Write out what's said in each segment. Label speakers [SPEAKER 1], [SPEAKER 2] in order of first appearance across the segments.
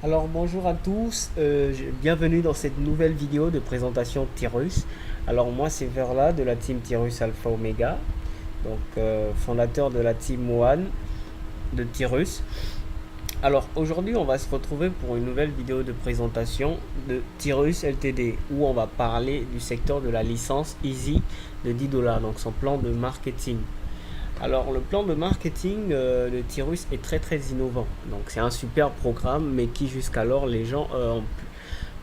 [SPEAKER 1] Alors bonjour à tous, bienvenue dans cette nouvelle vidéo de présentation Tyrus. Alors moi c'est Verla de la team Tyrus Alpha Omega, donc fondateur de la team One de Tyrus. Alors aujourd'hui on va se retrouver pour une nouvelle vidéo de présentation de Tyrus Ltd où on va parler du secteur de la licence Easy de 10 dollars, donc son plan de marketing. Alors le plan de marketing de Tyrus est très innovant. Donc c'est un super programme mais qui jusqu'alors les gens ont,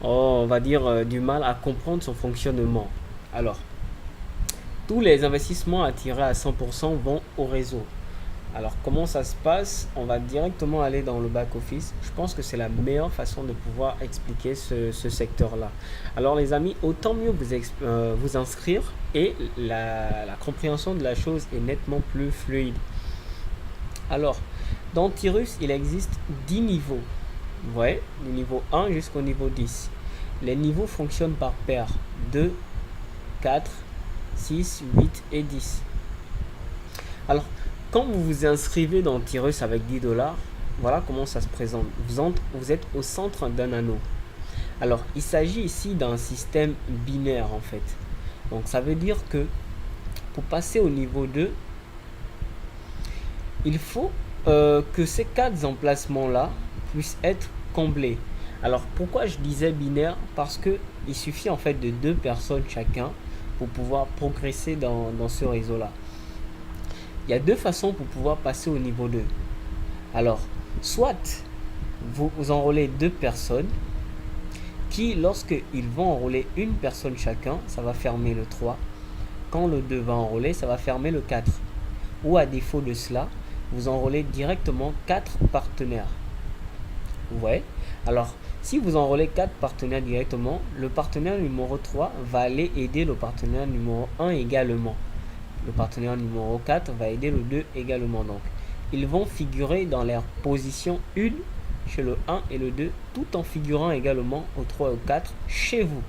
[SPEAKER 1] on va dire du mal à comprendre son fonctionnement. Alors tous les investissements attirés à 100% vont au réseau. Alors comment ça se passe? On va directement aller dans le back-office. Je pense que c'est la meilleure façon de pouvoir expliquer ce secteur-là. Alors les amis, autant mieux vous inscrire et la compréhension de la chose est nettement plus fluide. Alors, dans Tyrus, il existe 10 niveaux. Vous voyez, du niveau 1 jusqu'au niveau 10. Les niveaux fonctionnent par paire. 2, 4, 6, 8 et 10. Alors, quand vous vous inscrivez dans Tyrus avec 10 dollars, voilà comment ça se présente. Vous êtes au centre d'un anneau. Alors, il s'agit ici d'un système binaire en fait. Donc, ça veut dire que pour passer au niveau 2, il faut que ces 4 emplacements-là puissent être comblés. Alors, pourquoi je disais binaire? Parce qu'il suffit en fait de 2 personnes chacun pour pouvoir progresser dans ce réseau-là. Il y a 2 façons pour pouvoir passer au niveau 2. Alors, soit vous enrôlez 2 personnes qui, lorsqu'ils vont enrôler une personne chacun, ça va fermer le 3. Quand le 2 va enrôler, ça va fermer le 4. Ou à défaut de cela, vous enrôlez directement 4 partenaires. Vous voyez? Alors, si vous enrôlez 4 partenaires directement, le partenaire numéro 3 va aller aider le partenaire numéro 1 également. Le partenaire numéro 4 va aider le 2 également. Donc, ils vont figurer dans leur position 1 chez le 1 et le 2, tout en figurant également au 3 et au 4 chez vous.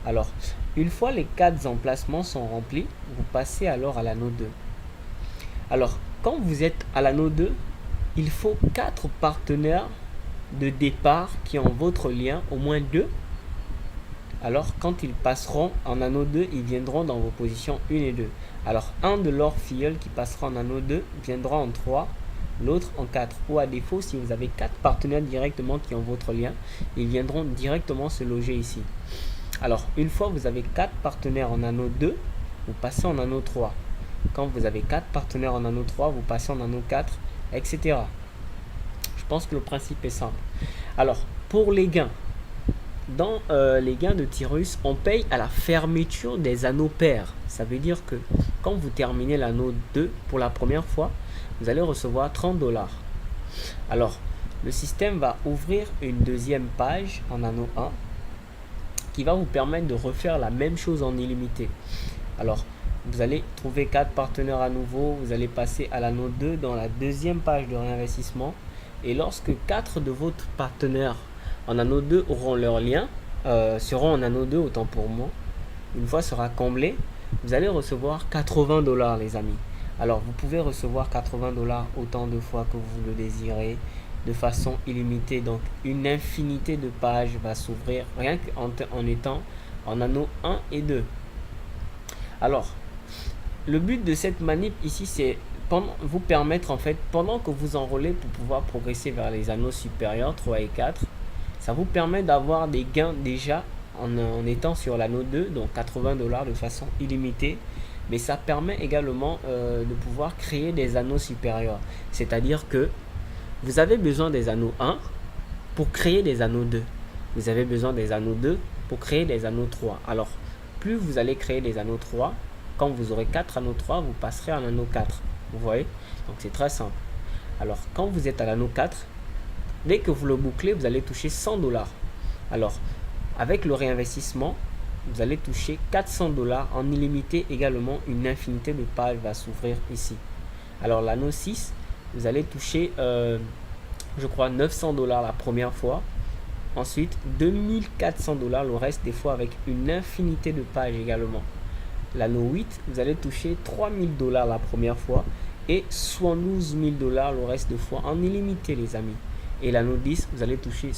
[SPEAKER 1] Alors, une fois les 4 emplacements sont remplis, vous passez alors à l'anneau 2. Alors, quand vous êtes à l'anneau 2, il faut 4 partenaires de départ qui ont votre lien, au moins 2. Alors, quand ils passeront en anneau 2, ils viendront dans vos positions 1 et 2. Alors, un de leurs filleuls qui passera en anneau 2 viendra en 3, l'autre en 4. Ou à défaut, si vous avez 4 partenaires directement qui ont votre lien, ils viendront directement se loger ici. Alors, une fois que vous avez 4 partenaires en anneau 2, vous passez en anneau 3. Quand vous avez 4 partenaires en anneau 3, vous passez en anneau 4, etc. Je pense que le principe est simple. Alors, pour les gains, dans les gains de Tyrus, on paye à la fermeture des anneaux pairs. Ça veut dire que quand vous terminez l'anneau 2 pour la première fois, vous allez recevoir 30 dollars. Alors, le système va ouvrir une deuxième page en anneau 1 qui va vous permettre de refaire la même chose en illimité. Alors, vous allez trouver 4 partenaires à nouveau, vous allez passer à l'anneau 2 dans la deuxième page de réinvestissement. Et lorsque 4 de votre partenaires en anneau 2 auront leur lien, seront en anneau 2 autant pour moi, une fois sera comblé, vous allez recevoir 80 dollars les amis. Alors vous pouvez recevoir 80 dollars autant de fois que vous le désirez, de façon illimitée. Donc une infinité de pages va s'ouvrir rien qu'en étant en anneau 1 et 2. Alors, le but de cette manip ici, c'est vous permettre en fait, pendant que vous enrôlez pour pouvoir progresser vers les anneaux supérieurs 3 et 4, ça vous permet d'avoir des gains déjà en étant sur l'anneau 2, donc 80 dollars de façon illimitée. Mais ça permet également de pouvoir créer des anneaux supérieurs. C'est-à-dire que vous avez besoin des anneaux 1 pour créer des anneaux 2. Vous avez besoin des anneaux 2 pour créer des anneaux 3. Alors, plus vous allez créer des anneaux 3, quand vous aurez 4 anneaux 3, vous passerez en anneau 4. Vous voyez? Donc c'est très simple. Alors, quand vous êtes à l'anneau 4, dès que vous le bouclez, vous allez toucher 100 dollars. Alors, avec le réinvestissement, vous allez toucher 400 dollars en illimité également. Une infinité de pages va s'ouvrir ici. Alors, l'anneau 6, vous allez toucher, je crois, 900 dollars la première fois. Ensuite, 2400 dollars le reste des fois avec une infinité de pages également. L'anneau 8, vous allez toucher 3000 dollars la première fois et 72 000 dollars le reste de fois en illimité les amis. et l'anneau 10, vous allez toucher